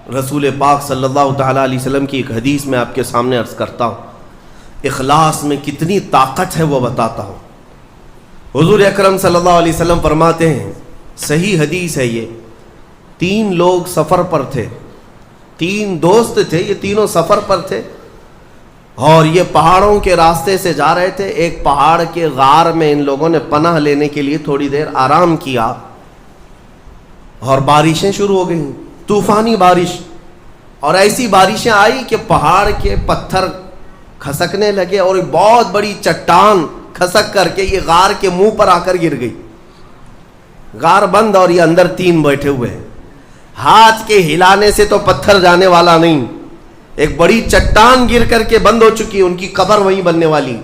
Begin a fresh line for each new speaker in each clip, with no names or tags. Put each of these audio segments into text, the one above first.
رسول پاک صلی اللہ تعالیٰ علیہ وسلم کی ایک حدیث میں آپ کے سامنے عرض کرتا ہوں. اخلاص میں کتنی طاقت ہے وہ بتاتا ہوں. حضور اکرم صلی اللہ علیہ وسلم فرماتے ہیں، صحیح حدیث ہے یہ، 3 لوگ سفر پر تھے، 3 دوست تھے، یہ تینوں سفر پر تھے اور یہ پہاڑوں کے راستے سے جا رہے تھے. ایک پہاڑ کے غار میں ان لوگوں نے پناہ لینے کے لیے تھوڑی دیر آرام کیا اور بارشیں شروع ہو گئیں، طوفانی بارش. اور ایسی بارشیں آئی کہ پہاڑ کے پتھر کھسکنے لگے اور ایک بہت بڑی چٹان کھسک کر کے یہ غار کے منہ پر آ کر گر گئی. غار بند اور یہ اندر 3 بیٹھے ہوئے ہیں. ہاتھ کے ہلانے سے تو پتھر جانے والا نہیں، ایک بڑی چٹان گر کر کے بند ہو چکی، ان کی قبر وہیں بننے والی.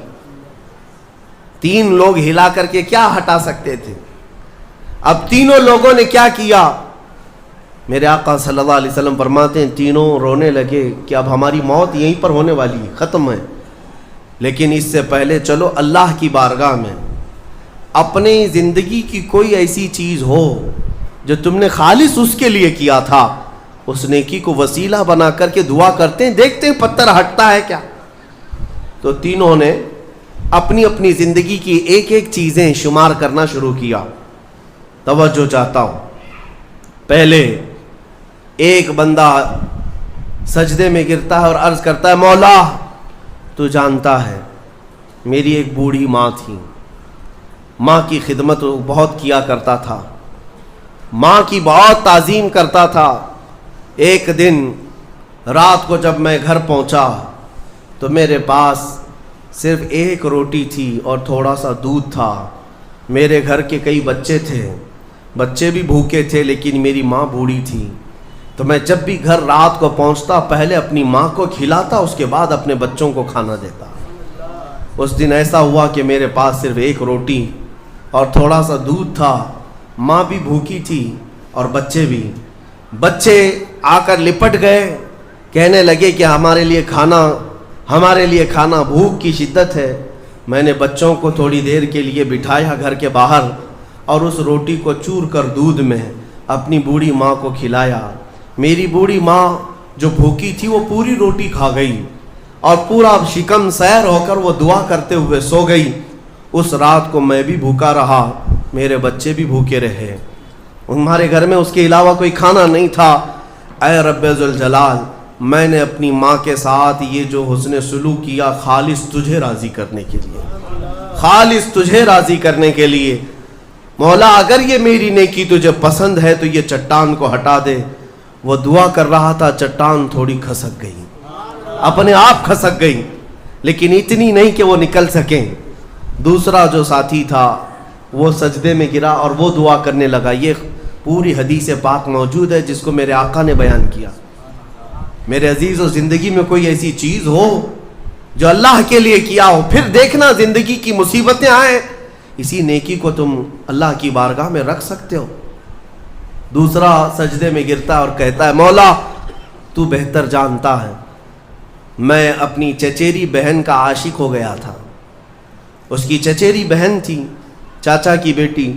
3 لوگ ہلا کر کے کیا ہٹا سکتے تھے؟ اب تینوں لوگوں نے کیا کیا؟ میرے آقا صلی اللہ علیہ وسلم فرماتے ہیں تینوں رونے لگے کہ اب ہماری موت یہیں پر ہونے والی ہے، ختم ہے. لیکن اس سے پہلے چلو اللہ کی بارگاہ میں اپنی زندگی کی کوئی ایسی چیز ہو جو تم نے خالص اس کے لیے کیا تھا، اس نیکی کو وسیلہ بنا کر کے دعا کرتے ہیں، دیکھتے ہیں پتھر ہٹتا ہے کیا. تو تینوں نے اپنی اپنی زندگی کی ایک ایک چیزیں شمار کرنا شروع کیا. توجہ چاہتا ہوں. پہلے ایک بندہ سجدے میں گرتا ہے اور عرض کرتا ہے، مولا تو جانتا ہے میری ایک بوڑھی ماں تھی، ماں کی خدمت بہت کیا کرتا تھا، ماں کی بہت تعظیم کرتا تھا. ایک دن رات کو جب میں گھر پہنچا تو میرے پاس صرف ایک روٹی تھی اور تھوڑا سا دودھ تھا. میرے گھر کے کئی بچے تھے، بچے بھی بھوکے تھے، لیکن میری ماں بوڑھی تھی. تو میں جب بھی گھر رات کو پہنچتا پہلے اپنی ماں کو کھلاتا، اس کے بعد اپنے بچوں کو کھانا دیتا. اس دن ایسا ہوا کہ میرے پاس صرف ایک روٹی اور تھوڑا سا دودھ تھا، ماں بھی بھوکی تھی اور بچے بھی. بچے آ کر لپٹ گئے، کہنے لگے کہ ہمارے لیے کھانا، بھوک کی شدت ہے. میں نے بچوں کو تھوڑی دیر کے لیے بٹھایا گھر کے باہر اور اس روٹی کو چور کر دودھ میں اپنی بوڑھی ماں کو کھلایا. میری بوڑھی ماں جو بھوکی تھی وہ پوری روٹی کھا گئی اور پورا شکم سیر ہو کر وہ دعا کرتے ہوئے سو گئی. اس رات کو میں بھی بھوکا رہا، میرے بچے بھی بھوکے رہے، ہمارے گھر میں اس کے علاوہ کوئی کھانا نہیں تھا. اے رب ذوالجلال، میں نے اپنی ماں کے ساتھ یہ جو حسن سلوک کیا خالص تجھے راضی کرنے کے لیے، خالص تجھے راضی کرنے کے لیے. مولا اگر یہ میری نیکی تجھے پسند ہے تو یہ چٹان کو ہٹا دے. وہ دعا کر رہا تھا، چٹان تھوڑی کھسک گئی، اپنے آپ کھسک گئی، لیکن اتنی نہیں کہ وہ نکل سکیں. دوسرا جو ساتھی تھا وہ سجدے میں گرا اور وہ دعا کرنے لگا. یہ پوری حدیث پاک موجود ہے جس کو میرے آقا نے بیان کیا. میرے عزیز و زندگی میں کوئی ایسی چیز ہو جو اللہ کے لیے کیا ہو، پھر دیکھنا زندگی کی مصیبتیں آئیں، اسی نیکی کو تم اللہ کی بارگاہ میں رکھ سکتے ہو. دوسرا سجدے میں گرتا اور کہتا ہے، مولا تو بہتر جانتا ہے میں اپنی چچیری بہن کا عاشق ہو گیا تھا. اس کی چچیری بہن تھی، چاچا کی بیٹی،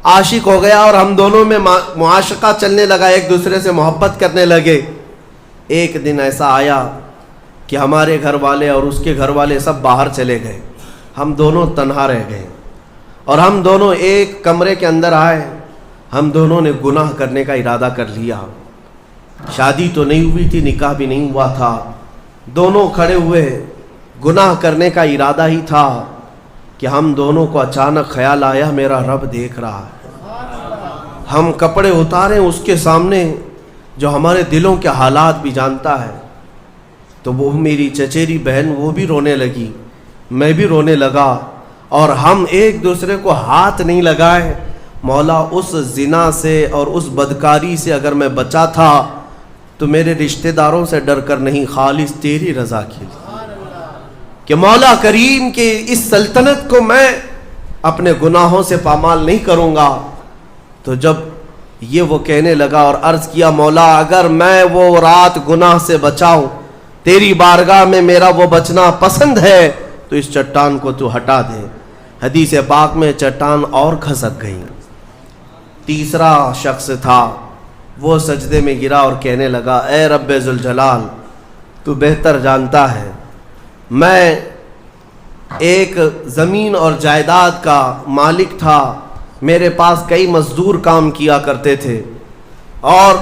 عاشق ہو گیا اور ہم دونوں میں معاشقہ چلنے لگا، ایک دوسرے سے محبت کرنے لگے. ایک دن ایسا آیا کہ ہمارے گھر والے اور اس کے گھر والے سب باہر چلے گئے، ہم دونوں تنہا رہ گئے اور ہم دونوں ایک کمرے کے اندر آئے. ہم دونوں نے گناہ کرنے کا ارادہ کر لیا. شادی تو نہیں ہوئی تھی، نکاح بھی نہیں ہوا تھا، دونوں کھڑے ہوئے، گناہ کرنے کا ارادہ ہی تھا کہ ہم دونوں کو اچانک خیال آیا میرا رب دیکھ رہا ہے. ہم کپڑے اتارے اس کے سامنے جو ہمارے دلوں کے حالات بھی جانتا ہے. تو وہ میری چچیری بہن وہ بھی رونے لگی، میں بھی رونے لگا اور ہم ایک دوسرے کو ہاتھ نہیں لگائے. مولا اس زنا سے اور اس بدکاری سے اگر میں بچا تھا تو میرے رشتہ داروں سے ڈر کر نہیں، خالص تیری رضا کے لیے کہ مولا کریم کے اس سلطنت کو میں اپنے گناہوں سے پامال نہیں کروں گا. تو جب یہ وہ کہنے لگا اور عرض کیا، مولا اگر میں وہ رات گناہ سے بچاؤں، تیری بارگاہ میں میرا وہ بچنا پسند ہے تو اس چٹان کو تو ہٹا دے. حدیث پاک میں چٹان اور کھسک گئی. تیسرا شخص تھا وہ سجدے میں گرا اور کہنے لگا اے رب ذوالجلال تو بہتر جانتا ہے میں ایک زمین اور جائیداد کا مالک تھا، میرے پاس کئی مزدور کام کیا کرتے تھے، اور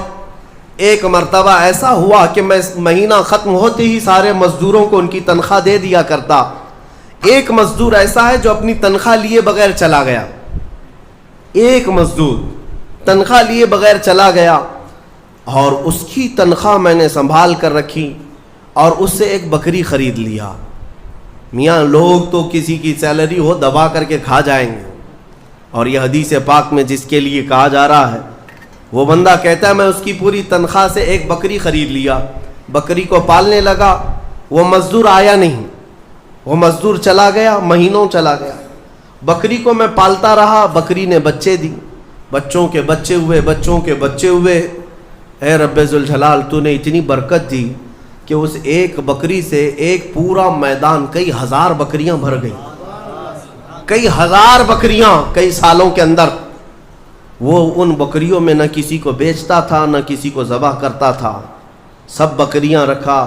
ایک مرتبہ ایسا ہوا کہ میں مہینہ ختم ہوتے ہی سارے مزدوروں کو ان کی تنخواہ دے دیا کرتا۔ ایک مزدور ایسا ہے جو اپنی تنخواہ لیے بغیر چلا گیا، ایک مزدور تنخواہ لیے بغیر چلا گیا، اور اس کی تنخواہ میں نے سنبھال کر رکھی اور اس سے ایک بکری خرید لیا۔ میاں لوگ تو کسی کی سیلری ہو دبا کر کے کھا جائیں گے، اور یہ حدیث پاک میں جس کے لیے کہا جا رہا ہے وہ بندہ کہتا ہے میں اس کی پوری تنخواہ سے ایک بکری خرید لیا، بکری کو پالنے لگا، وہ مزدور آیا نہیں، وہ مزدور چلا گیا، مہینوں چلا گیا، بکری کو میں پالتا رہا، بکری نے بچے دی، بچوں کے بچے ہوئے، بچوں کے بچے ہوئے۔ اے رب ذوالجلال تو نے اتنی برکت دی کہ اس ایک بکری سے ایک پورا میدان کئی ہزار بکریاں بھر گئی، کئی ہزار بکریاں کئی سالوں کے اندر۔ وہ ان بکریوں میں نہ کسی کو بیچتا تھا نہ کسی کو ذبح کرتا تھا، سب بکریاں رکھا۔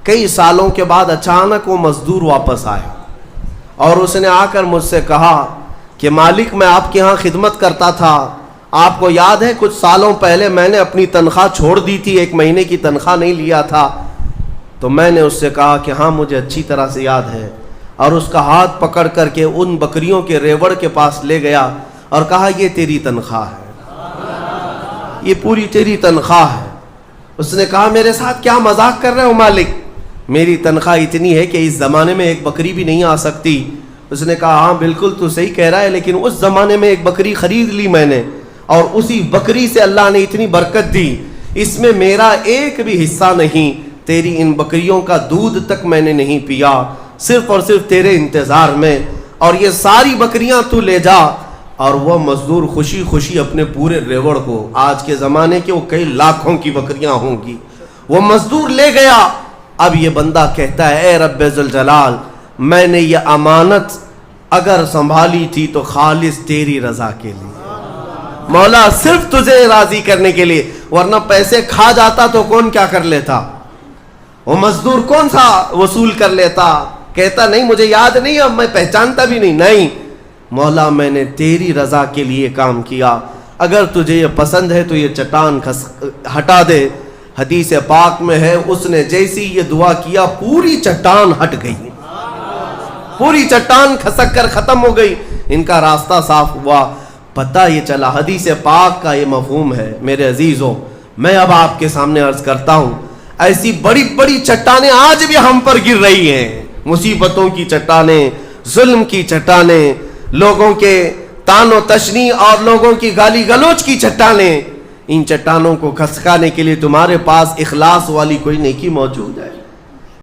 کئی سالوں کے بعد اچانک وہ مزدور واپس آیا اور اس نے آ کر مجھ سے کہا کہ مالک میں آپ کے ہاں خدمت کرتا تھا، آپ کو یاد ہے کچھ سالوں پہلے میں نے اپنی تنخواہ چھوڑ دی تھی، ایک مہینے کی تنخواہ نہیں لیا تھا۔ تو میں نے اس سے کہا کہ ہاں مجھے اچھی طرح سے یاد ہے، اور اس کا ہاتھ پکڑ کر کے ان بکریوں کے ریوڑ کے پاس لے گیا اور کہا یہ تیری تنخواہ ہے، یہ پوری تیری تنخواہ ہے۔ اس نے کہا میرے ساتھ کیا مذاق کر رہے ہو مالک، میری تنخواہ اتنی ہے کہ اس زمانے میں ایک بکری بھی نہیں آ سکتی۔ اس نے کہا ہاں بالکل تو صحیح کہہ رہا ہے، لیکن اس زمانے میں ایک بکری خرید لی میں نے، اور اسی بکری سے اللہ نے اتنی برکت دی، اس میں میرا ایک بھی حصہ نہیں، تیری ان بکریوں کا دودھ تک میں نے نہیں پیا، صرف اور صرف تیرے انتظار میں، اور یہ ساری بکریاں تو لے جا۔ اور وہ مزدور خوشی خوشی اپنے پورے ریوڑ کو، آج کے زمانے کے وہ کئی لاکھوں کی بکریاں ہوں گی، وہ مزدور لے گیا۔ اب یہ بندہ کہتا ہے اے رب ذوالجلال میں نے یہ امانت اگر سنبھالی تھی تو خالص تیری رضا کے لیے، مولا صرف تجھے راضی کرنے کے لیے، ورنہ پیسے کھا جاتا تو کون کیا کر لیتا، وہ مزدور کون سا وصول کر لیتا، کہتا نہیں مجھے یاد نہیں، اب میں پہچانتا بھی نہیں، مولا میں نے تیری رضا کے لیے کام کیا، اگر تجھے یہ پسند ہے تو یہ چٹان ہٹا دے۔ حدیث پاک میں ہے اس نے جیسی یہ دعا کیا پوری چٹان ہٹ گئی، پوری چٹان کھسک کر ختم ہو گئی، ان کا راستہ صاف ہوا۔ پتہ یہ چلا، حدیث پاک کا یہ مفہوم ہے میرے عزیزوں۔ میں اب آپ کے سامنے عرض کرتا ہوں، ایسی بڑی بڑی چٹانیں آج بھی ہم پر گر رہی ہیں، مصیبتوں کی چٹانیں، ظلم کی چٹانیں، لوگوں کے تان و تشنی اور لوگوں کی گالی گلوچ کی چٹانیں۔ ان چٹانوں کو کھسکانے کے لیے تمہارے پاس اخلاص والی کوئی نیکی موجود ہے؟